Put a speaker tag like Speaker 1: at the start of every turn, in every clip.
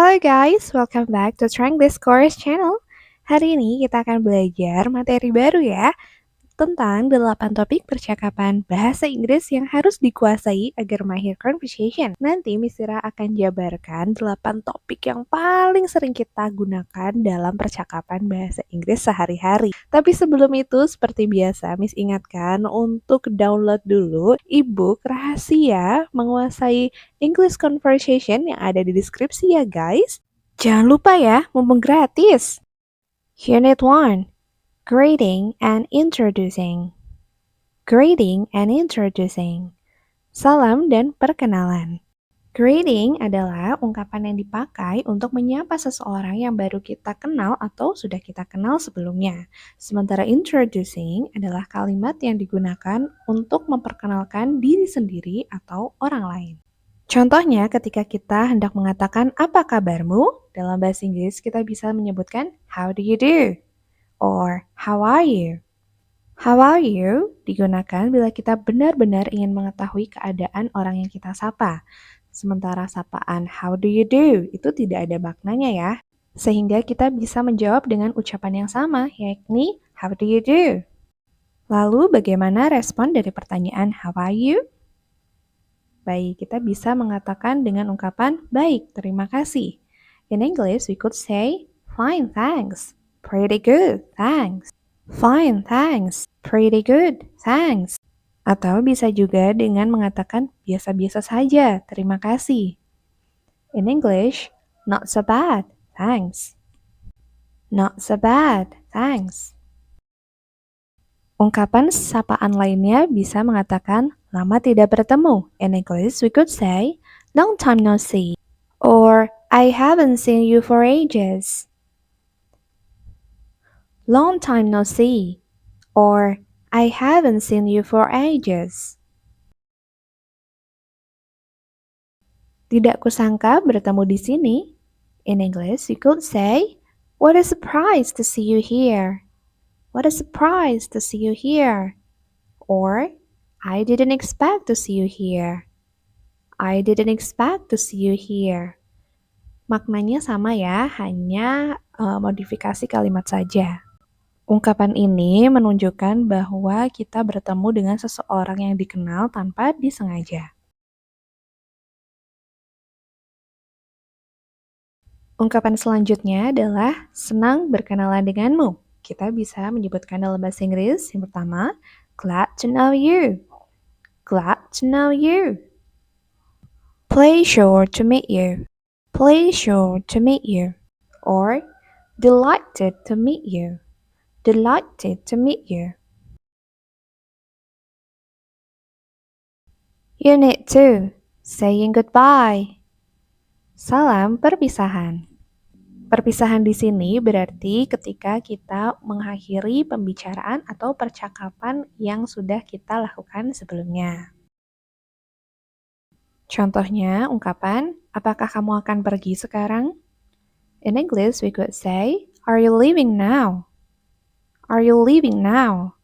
Speaker 1: Hello guys, welcome back to Triangle Course channel. Hari ini kita akan belajar materi baru ya, tentang 8 topik percakapan bahasa Inggris yang harus dikuasai agar mahir conversation. Nanti Miss Ira akan jabarkan 8 topik yang paling sering kita gunakan dalam percakapan bahasa Inggris sehari-hari. Tapi sebelum itu, seperti biasa, Miss ingatkan untuk download dulu ebook rahasia menguasai English conversation yang ada di deskripsi ya guys. Jangan lupa ya, mumpung gratis. Unit 1. Greeting and introducing. Greeting and introducing. Salam dan perkenalan. Greeting adalah ungkapan yang dipakai untuk menyapa seseorang yang baru kita kenal atau sudah kita kenal sebelumnya. Sementara introducing adalah kalimat yang digunakan untuk memperkenalkan diri sendiri atau orang lain. Contohnya ketika kita hendak mengatakan apa kabarmu, dalam bahasa Inggris kita bisa menyebutkan how do you do? Or how are you? How are you digunakan bila kita benar-benar ingin mengetahui keadaan orang yang kita sapa. Sementara sapaan how do you do itu tidak ada maknanya ya. Sehingga kita bisa menjawab dengan ucapan yang sama, yakni how do you do? Lalu bagaimana respon dari pertanyaan how are you? Baik, kita bisa mengatakan dengan ungkapan baik, terima kasih. In English, we could say fine, thanks. Pretty good, thanks. Fine, thanks. Pretty good, thanks. Atau bisa juga dengan mengatakan biasa-biasa saja, terima kasih. In English, not so bad, thanks. Not so bad, thanks. Ungkapan sapaan lainnya bisa mengatakan lama tidak bertemu. In English, we could say long time no see. Or I haven't seen you for ages. Long time no see, or I haven't seen you for ages. Tidak kusangka bertemu di sini. In English, you could say, what a surprise to see you here. What a surprise to see you here. Or, I didn't expect to see you here. I didn't expect to see you here. Maknanya sama ya, hanya modifikasi kalimat saja. Ungkapan ini menunjukkan bahwa kita bertemu dengan seseorang yang dikenal tanpa disengaja. Ungkapan selanjutnya adalah senang berkenalan denganmu. Kita bisa menyebutkan dalam bahasa Inggris yang pertama, glad to know you. Glad to know you. Pleasure to meet you. Pleasure to meet you. Or delighted to meet you. Delighted to meet you. Unit 2. Saying goodbye. Salam perpisahan. Perpisahan di sini berarti ketika kita mengakhiri pembicaraan atau percakapan yang sudah kita lakukan sebelumnya. Contohnya ungkapan, apakah kamu akan pergi sekarang? In English, we could say, are you leaving now? Are you leaving now?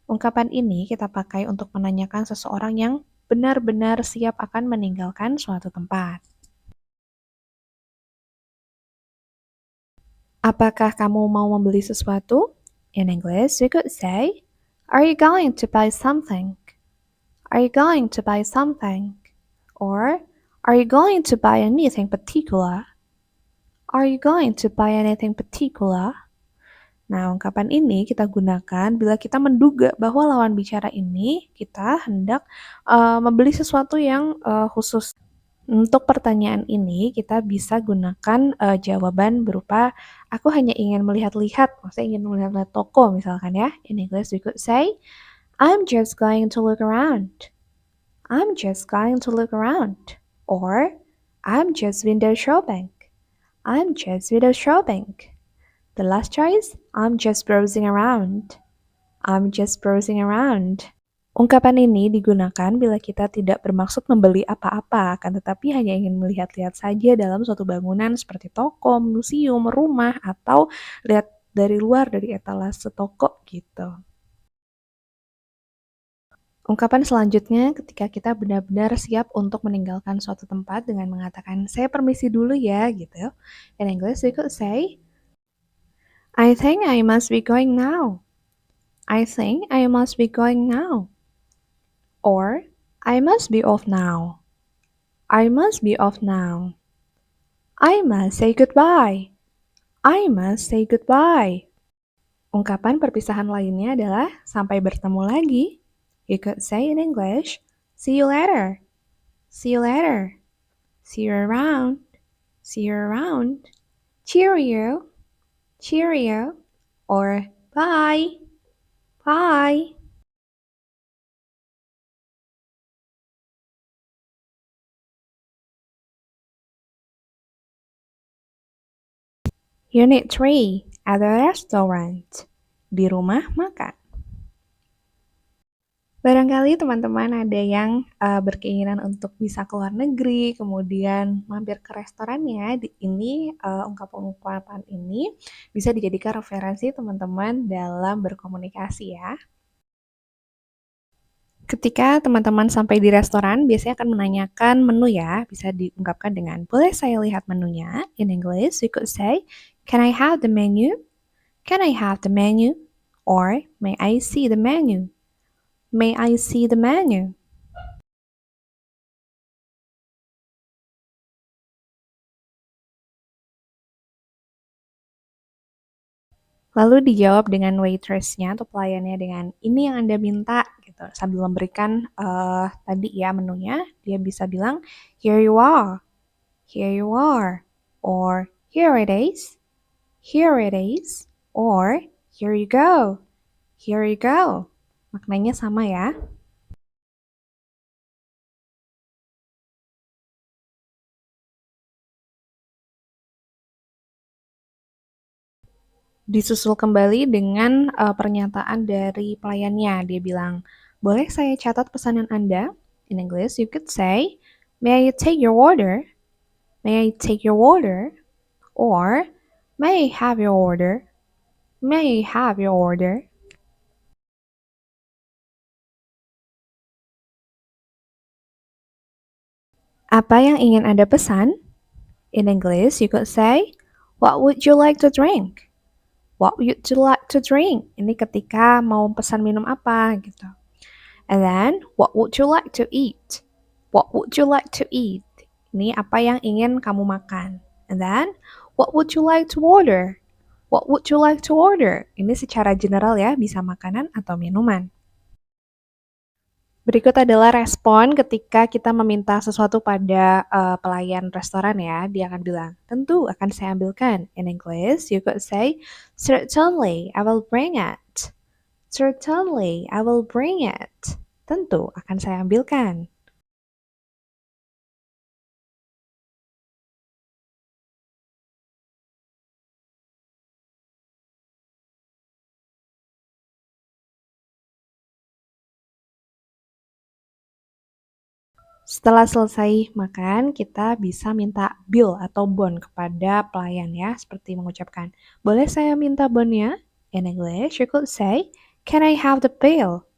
Speaker 1: Ungkapan ini kita pakai untuk menanyakan seseorang yang benar-benar siap akan meninggalkan suatu tempat. Apakah kamu mau membeli sesuatu? In English, we could say, are you going to buy something? Are you going to buy something? Or, are you going to buy anything particular? Are you going to buy anything particular? Nah, ungkapan ini kita gunakan bila kita menduga bahwa lawan bicara ini kita hendak membeli sesuatu yang khusus. Untuk pertanyaan ini kita bisa gunakan jawaban berupa aku hanya ingin melihat-lihat, maksudnya ingin melihat-lihat toko misalkan ya. In English we could say, I'm just going to look around. I'm just going to look around. Or, I'm just window shopping. I'm just window shopping. The last choice, I'm just browsing around. I'm just browsing around. Ungkapan ini digunakan bila kita tidak bermaksud membeli apa-apa, akan tetapi hanya ingin melihat-lihat saja dalam suatu bangunan seperti toko, museum, rumah, atau lihat dari luar dari etalase toko gitu. Ungkapan selanjutnya ketika kita benar-benar siap untuk meninggalkan suatu tempat dengan mengatakan, "Saya permisi dulu ya," gitu. In English, we could say, "I think I must be going now." I think I must be going now. Or, I must be off now. I must be off now. I must say goodbye. I must say goodbye. Ungkapan perpisahan lainnya adalah sampai bertemu lagi. You could say in English, see you later. See you later. See you around. See you around. Cheerio. Cheerio. Or bye. Bye. Unit 3 at a restaurant. Di rumah makan. Barangkali teman-teman ada yang berkeinginan untuk bisa ke luar negeri, kemudian mampir ke restorannya. Ini ungkapan-ungkapan ini bisa dijadikan referensi teman-teman dalam berkomunikasi ya. Ketika teman-teman sampai di restoran, biasanya akan menanyakan menu ya. Bisa diungkapkan dengan, boleh saya lihat menunya? In English, we could say, can I have the menu? Can I have the menu? Or, may I see the menu? May I see the menu? Lalu dijawab dengan waitress-nya atau pelayannya dengan ini yang Anda minta gitu. Sambil memberikan tadi ya menunya, dia bisa bilang here you are, here you are, or here it is, or here you go, here you go. Maknanya sama ya. Disusul kembali dengan pernyataan dari pelayannya. Dia bilang, boleh saya catat pesanan Anda? In English, you could say, may I take your order? May I take your order? Or, may I have your order? May I have your order? Apa yang ingin Anda pesan? In English, you could say, what would you like to drink? What would you like to drink? Ini ketika mau pesan minum apa gitu. And then, what would you like to eat? What would you like to eat? Ini apa yang ingin kamu makan. And then, what would you like to order? What would you like to order? Ini secara general ya, bisa makanan atau minuman. Berikut adalah respon ketika kita meminta sesuatu pada pelayan restoran ya. Dia akan bilang, tentu akan saya ambilkan. In English, you could say, certainly, I will bring it. Certainly, I will bring it. Tentu akan saya ambilkan. Setelah selesai makan, kita bisa minta bill atau bon kepada pelayan ya, seperti mengucapkan, boleh saya minta bonnya? In English, you could say, can I have the bill?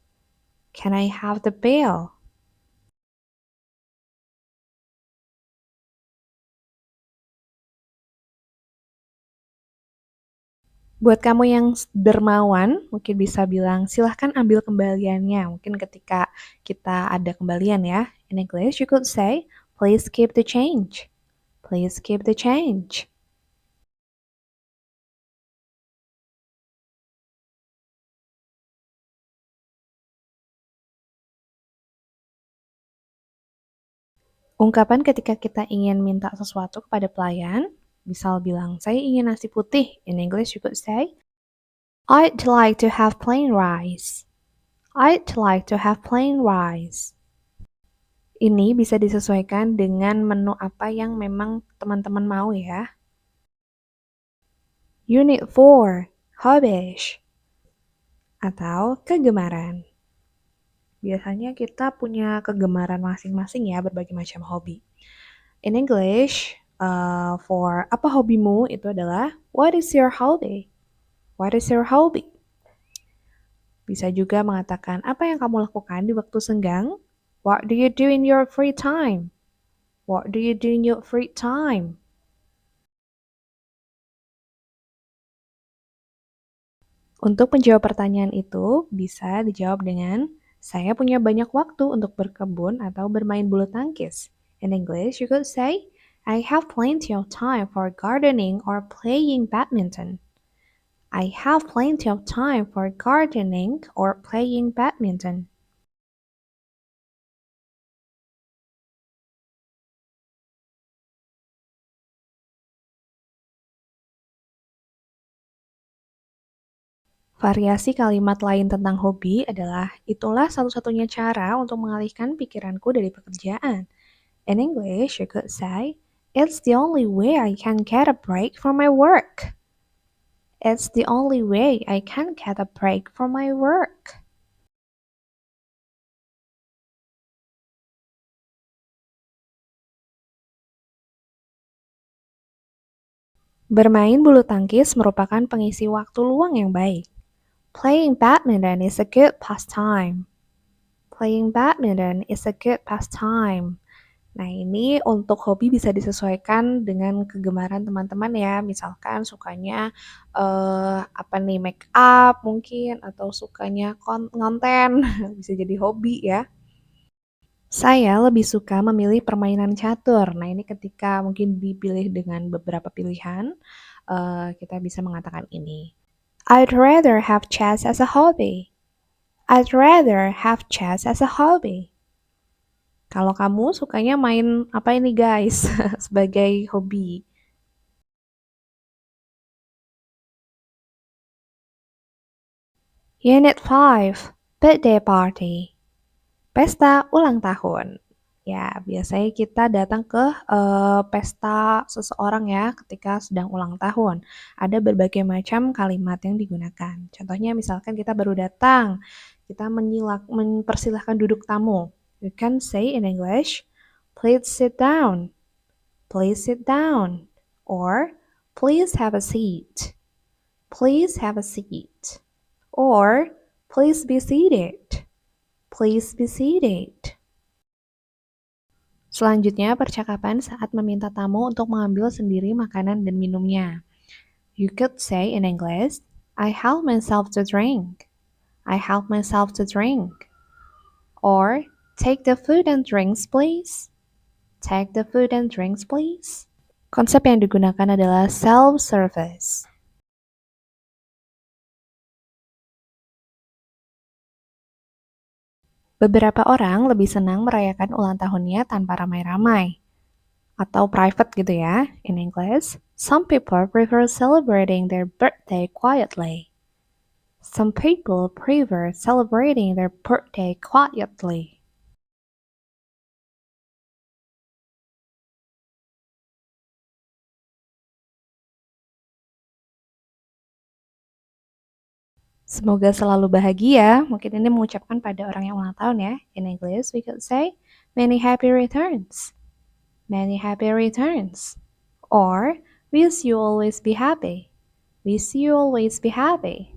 Speaker 1: Can I have the bill? Buat kamu yang dermawan, mungkin bisa bilang, silahkan ambil kembaliannya. Mungkin ketika kita ada kembalian ya. In English, you could say, please keep the change. Please keep the change. Ungkapan ketika kita ingin minta sesuatu kepada pelayan, misal bilang, saya ingin nasi putih. In English, you could say, I'd like to have plain rice. I'd like to have plain rice. Ini bisa disesuaikan dengan menu apa yang memang teman-teman mau ya. Unit 4, hobbies atau kegemaran. Biasanya kita punya kegemaran masing-masing ya, berbagai macam hobi. In English, for apa hobimu itu adalah what is your hobby? What is your hobby? Bisa juga mengatakan apa yang kamu lakukan di waktu senggang. What do you do in your free time? What do you do in your free time? Untuk menjawab pertanyaan itu, bisa dijawab dengan saya punya banyak waktu untuk berkebun atau bermain bulu tangkis. In English, you could say, I have plenty of time for gardening or playing badminton. I have plenty of time for gardening or playing badminton. Variasi kalimat lain tentang hobi adalah itulah satu-satunya cara untuk mengalihkan pikiranku dari pekerjaan. In English, you could say, it's the only way I can get a break from my work. It's the only way I can get a break from my work. Bermain bulu tangkis merupakan pengisi waktu luang yang baik. Playing badminton is a good pastime. Playing badminton is a good pastime. Nah, ini untuk hobi bisa disesuaikan dengan kegemaran teman-teman ya. Misalkan sukanya apa nih, make up mungkin atau sukanya ngonten, bisa jadi hobi ya. Saya lebih suka memilih permainan catur. Nah, ini ketika mungkin dipilih dengan beberapa pilihan, kita bisa mengatakan ini. I'd rather have chess as a hobby. I'd rather have chess as a hobby. Kalau kamu sukanya main apa ini guys sebagai hobi? Unit 5, birthday party. Pesta ulang tahun. Ya, biasanya kita datang ke pesta seseorang ya ketika sedang ulang tahun. Ada berbagai macam kalimat yang digunakan. Contohnya misalkan kita baru datang, kita mempersilahkan duduk tamu. You can say in English, please sit down. Please sit down. Or, please have a seat. Please have a seat. Or, please be seated. Please be seated. Selanjutnya, percakapan saat meminta tamu untuk mengambil sendiri makanan dan minumnya. You could say in English, I help myself to drink. I help myself to drink. Or, take the food and drinks, please. Take the food and drinks, please. Konsep yang digunakan adalah self-service. Beberapa orang lebih senang merayakan ulang tahunnya tanpa ramai-ramai atau private gitu ya. In English, some people prefer celebrating their birthday quietly. Some people prefer celebrating their birthday quietly. Semoga selalu bahagia. Mungkin ini mengucapkan pada orang yang ulang tahun ya. In English, we could say, many happy returns. Many happy returns. Or, wish you always be happy. Wish you always be happy.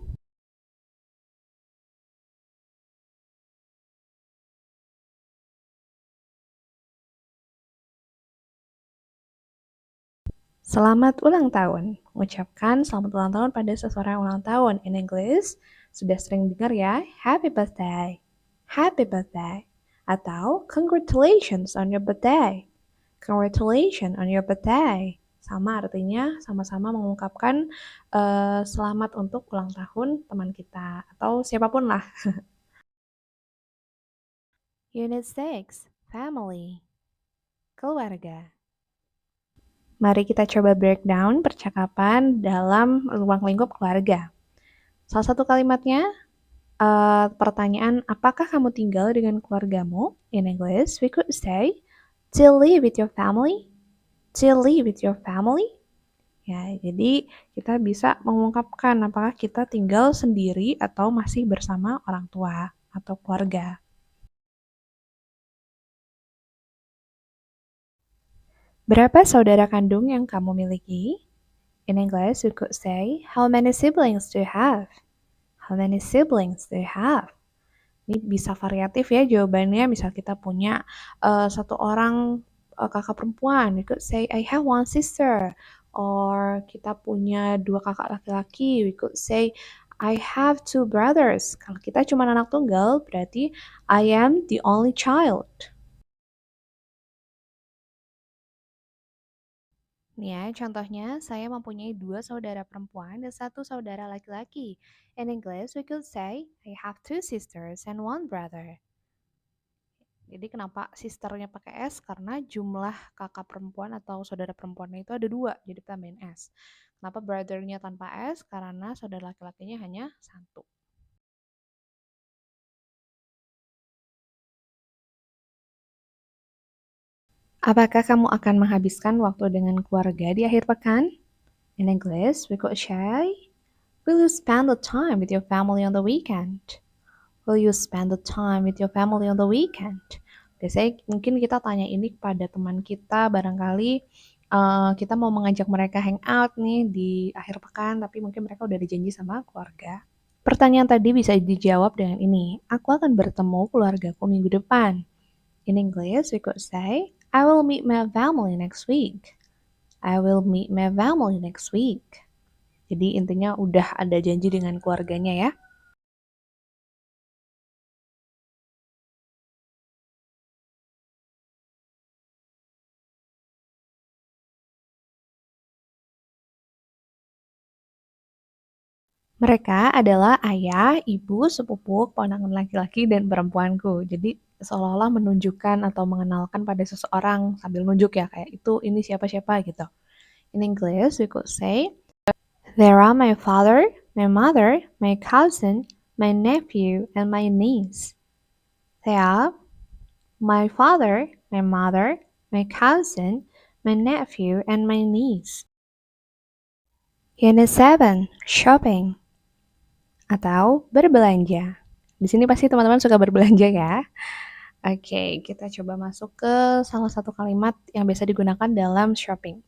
Speaker 1: Selamat ulang tahun. Mengucapkan selamat ulang tahun pada seseorang ulang tahun. In English, sudah sering dengar ya, happy birthday. Happy birthday. Atau congratulations on your birthday. Congratulations on your birthday. Sama artinya sama-sama mengungkapkan selamat untuk ulang tahun teman kita atau siapapun lah. Unit 6, family. Keluarga. Mari kita coba breakdown percakapan dalam ruang lingkup keluarga. Salah satu kalimatnya, pertanyaan, apakah kamu tinggal dengan keluargamu? In English, we could say, do you live with your family? Do you live with your family? Ya, jadi kita bisa mengungkapkan apakah kita tinggal sendiri atau masih bersama orang tua atau keluarga. Berapa saudara kandung yang kamu miliki? In English, you could say, how many siblings do you have? How many siblings do you have? Ini bisa variatif ya jawabannya. Misal kita punya satu orang kakak perempuan, we could say I have one sister. Or kita punya dua kakak laki-laki, we could say I have two brothers. Kalau kita cuma anak tunggal, berarti I am the only child. Nih ya, contohnya saya mempunyai dua saudara perempuan dan satu saudara laki-laki. In English, we could say I have two sisters and one brother. Jadi kenapa sisternya pakai S? Karena jumlah kakak perempuan atau saudara perempuannya itu ada dua, jadi tambahin S. Kenapa brothernya tanpa S? Karena saudara laki-lakinya hanya satu. Apakah kamu akan menghabiskan waktu dengan keluarga di akhir pekan? In English, we could say, will you spend the time with your family on the weekend? Will you spend the time with your family on the weekend? Biasanya mungkin kita tanya ini kepada teman kita, barangkali kita mau mengajak mereka hangout nih di akhir pekan, tapi mungkin mereka udah ada janji sama keluarga. Pertanyaan tadi bisa dijawab dengan ini, aku akan bertemu keluargaku minggu depan. In English, we could say, I will meet my family next week. I will meet my family next week. Jadi intinya udah ada janji dengan keluarganya ya. Mereka adalah ayah, ibu, sepupu, keponakan laki-laki, dan perempuanku. Jadi seolah-olah menunjukkan atau mengenalkan pada seseorang sambil nunjuk ya, kayak itu ini siapa-siapa gitu. In English, we could say, there are my father, my mother, my cousin, my nephew, and my niece. They are my father, my mother, my cousin, my nephew, and my niece. Unit 7, shopping atau berbelanja. Di sini pasti teman-teman suka berbelanja ya. Oke, kita coba masuk ke salah satu kalimat yang biasa digunakan dalam shopping.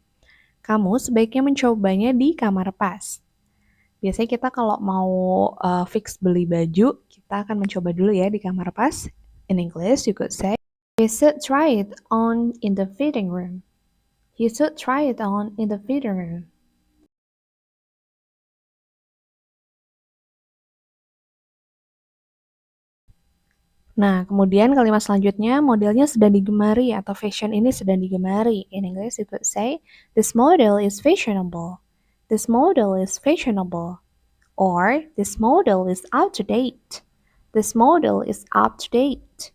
Speaker 1: Kamu sebaiknya mencobanya di kamar pas. Biasanya kita kalau mau fix beli baju, kita akan mencoba dulu ya di kamar pas. In English, you could say, you should try it on in the fitting room. You should try it on in the fitting room. Nah, kemudian kalimat selanjutnya, modelnya sedang digemari atau fashion ini sedang digemari. In English, you could say, this model is fashionable. This model is fashionable. Or, this model is up to date. This model is up to date.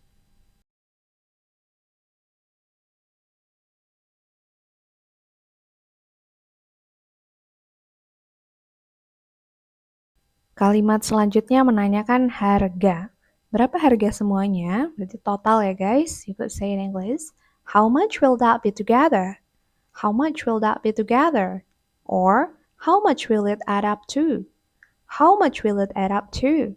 Speaker 1: Kalimat selanjutnya menanyakan harga. Berapa harga semuanya? Berarti total ya guys. You could say in English, how much will that be together? How much will that be together? Or, how much will it add up to? How much will it add up to?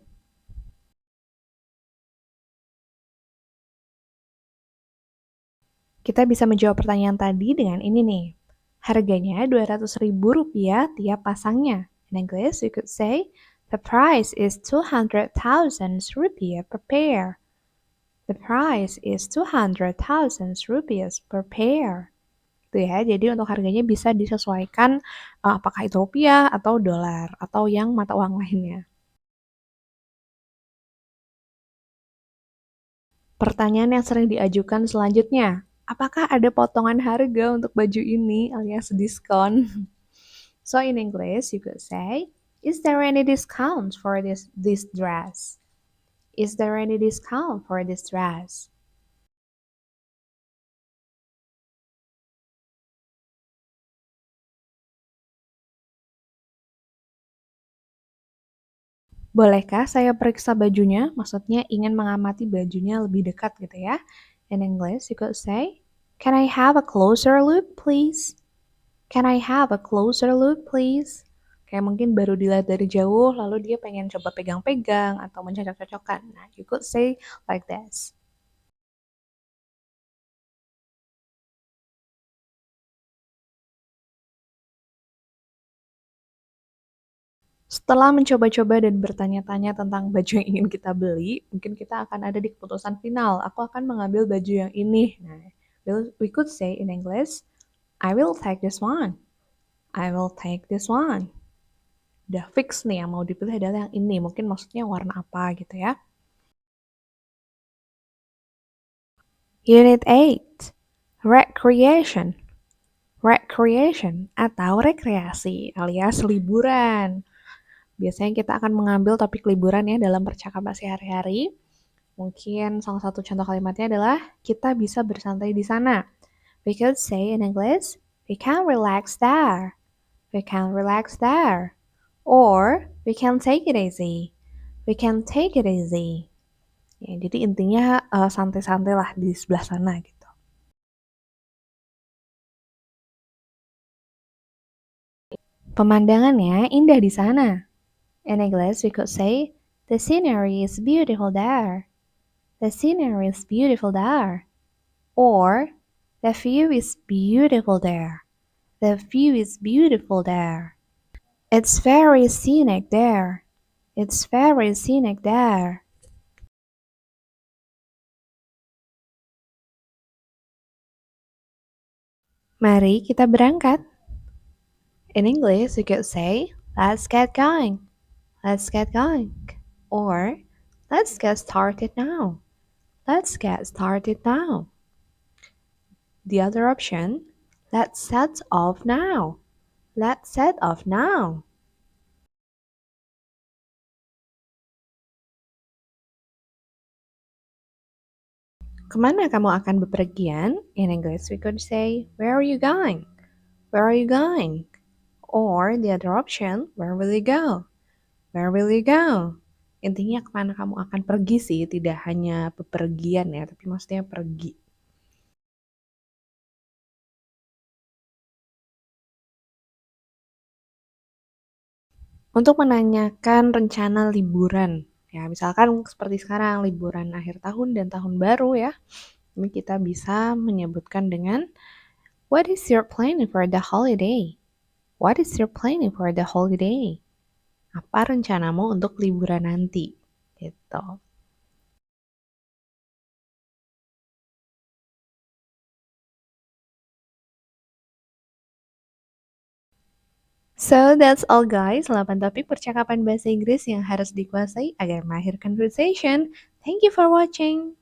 Speaker 1: Kita bisa menjawab pertanyaan tadi dengan ini nih. Harganya Rp200.000 tiap pasangnya. In English, you could say, the price is 200,000 rupiah per pair. The price is 200,000 rupiah per pair. Itu ya, jadi untuk harganya bisa disesuaikan apakah itu rupiah atau dolar atau yang mata uang lainnya. Pertanyaan yang sering diajukan selanjutnya, apakah ada potongan harga untuk baju ini alias diskon? So in English you could say, is there any discount for this dress? Is there any discount for this dress? Bolehkah saya periksa bajunya? Maksudnya ingin mengamati bajunya lebih dekat gitu ya. In English you could say, can I have a closer look please? Can I have a closer look please? Kayak mungkin baru dilihat dari jauh, lalu dia pengen coba pegang-pegang atau mencocok-cocokkan. Nah, you could say like this. Setelah mencoba-coba dan bertanya-tanya tentang baju yang ingin kita beli, mungkin kita akan ada di keputusan final. Aku akan mengambil baju yang ini. Nah, we could say in English, I will take this one. I will take this one. Udah fix nih yang mau dipilih adalah yang ini. Mungkin maksudnya warna apa gitu ya. Unit 8. Recreation. Recreation atau rekreasi alias liburan. Biasanya kita akan mengambil topik liburan ya dalam percakapan sehari-hari. Mungkin salah satu contoh kalimatnya adalah kita bisa bersantai di sana. We could say in English, we can relax there. We can relax there. Or we can take it easy. We can take it easy. Ya, jadi intinya santai-santai lah di sebelah sana gitu. Pemandangannya indah di sana. In English, we could say, the scenery is beautiful there. The scenery is beautiful there. Or, the view is beautiful there. The view is beautiful there. It's very scenic there. It's very scenic there. Mari kita berangkat. In English, we could say, let's get going. Let's get going. Or, let's get started now. Let's get started now. The other option, let's set off now. Let's set off now. Kemana kamu akan bepergian? In English, we could say, where are you going? Where are you going? Or the other option, where will you go? Where will you go? Intinya kemana kamu akan pergi sih, tidak hanya bepergian ya, tapi maksudnya pergi. Untuk menanyakan rencana liburan, ya misalkan seperti sekarang liburan akhir tahun dan tahun baru ya, ini kita bisa menyebutkan dengan what is your planning for the holiday? What is your planning for the holiday? Apa rencanamu untuk liburan nanti? Gitu. So that's all guys, 8 topik percakapan bahasa Inggris yang harus dikuasai agar mahir conversation. Thank you for watching.